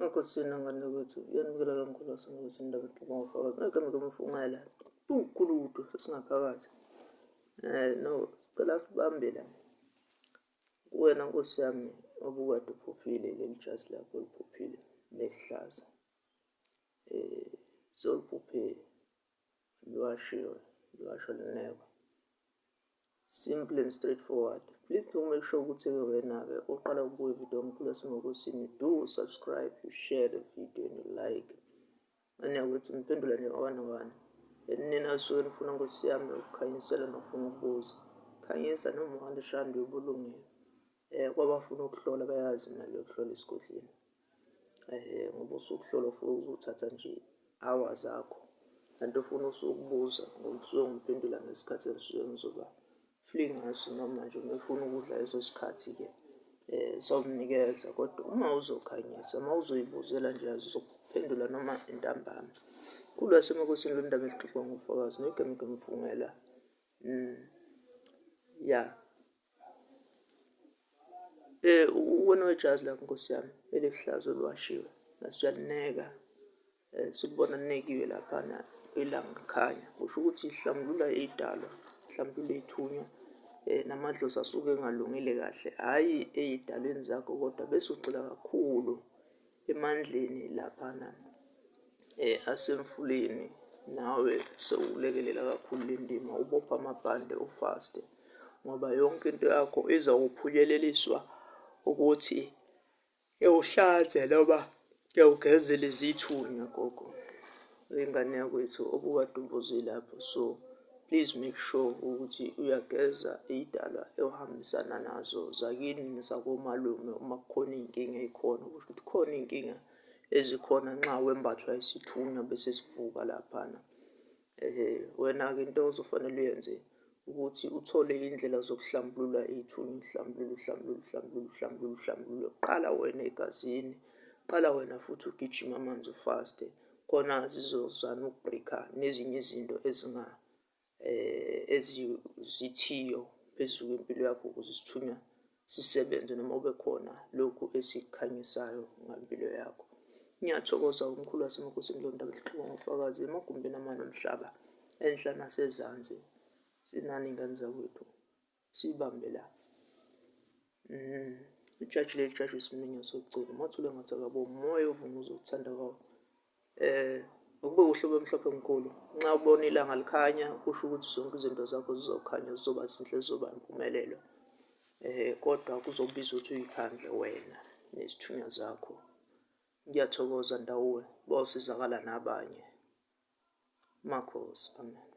Nkosini ngane kwethu yanikela kakhulu asengokuthi indaba ngofakazi ngeke mfungela ukhuludo sesingaphakathi no sicela sibambe la kuwena Nkosi yami obukade uphuphile leli jazi lakho oliphuphile nelihlaza zoliphuphe liwasho linekwa simple and straightforward. Please do make sure ukuthi wena-ke oqala ukubuka ividiyo omkhulu asengokusini do subscribe, you share the video and you like. Anyakwethu niphendula nje ngabani nina suke nifuna Nkosi yami ukukhanyisela nofuna ukubuza khanyisa noma uhandishanda uyobulungile kwabafuna ukuhlola bayazi imali yokuhlola esigodleni ngoba usukuhlola ufuna uzothatha nje hours zakho kanti ufuna usukubuza ngoba usuke ngiphendula ngesikhathi engisuke ngizoba free ngaso noma nje ufuna ukudla leso sikhathi-ke sawukunikeza kodwa uma uzokhanyisa uma uzoyibuzela nje azizokuphendula noma intambama kulo yasemakosini lo ndaba ezixoxwa ngofakazi negama mfungela wena wejazi lakho Nkosi yami elihlaza oluwashiwe nasiyalineka sikubona ninekiwe laphana ilanga khanya kusho ukuthi ihlambulula idalwa ihlambulula ithunywa namadlozi asuke engalungile kahle hhayi ey'dalweni zakho kodwa bese ugxila kakhulu emandleni laphana asemfuleni nawe sewulekelela kakhulu le ndima ubopha amabhande ufaste ngoba yonke into yakho izawuphunyeleliswa ukuthi yawuhlanze noma yawugezele izithunywa gogo ingane yakwethu obukade ubuze lapho so please make sure ukuthi uyageza iy'dalwa ohambisana nazo zakini nezakomalume uma kukhona iy'nkinga ey'khona kusho ukuthi khona iy'nkinga ezikhona nxa wembathwa isithunywa bese sivuka laphana. Wena-ke into ozofanele uyenze ukuthi uthole iy'ndlela zokuhlambulula iy'thunywa uhlambulule qala wena egazini qala wena futhi ugijime amanzi ufaste khona zizozana ukubhrikha nezinye izinto ezizithiyo phezu kwempilo yakho ukuze isithunywa sisebenze noma ube khona lokhu esikukhanyisayo ngempilo yakho. Ngiyathokoza umkhulu wasemakosini lo ndaba ezixoxwa ngofakazi emagumbini amanye omhlaba enhla nasezansi sinani ingane zakwethu siyibambe la ijaji leli jaji isiminyo sokugcina umathule ngathi akabo umoya ovuma uzokuthanda kwawo ukube uhlobo omhlophe mkhulu nxa ubona ilanga likhanya kusho ukuthi zonke izinto zakho zizokhanya zizoba zinhle zizoba impumelelo kodwa kuzobiza ukuthi uyikhandle wena nezithunywa zakho. Ngiyathokoza ndawonye bawusizakala nabanye. Makhosi, amen.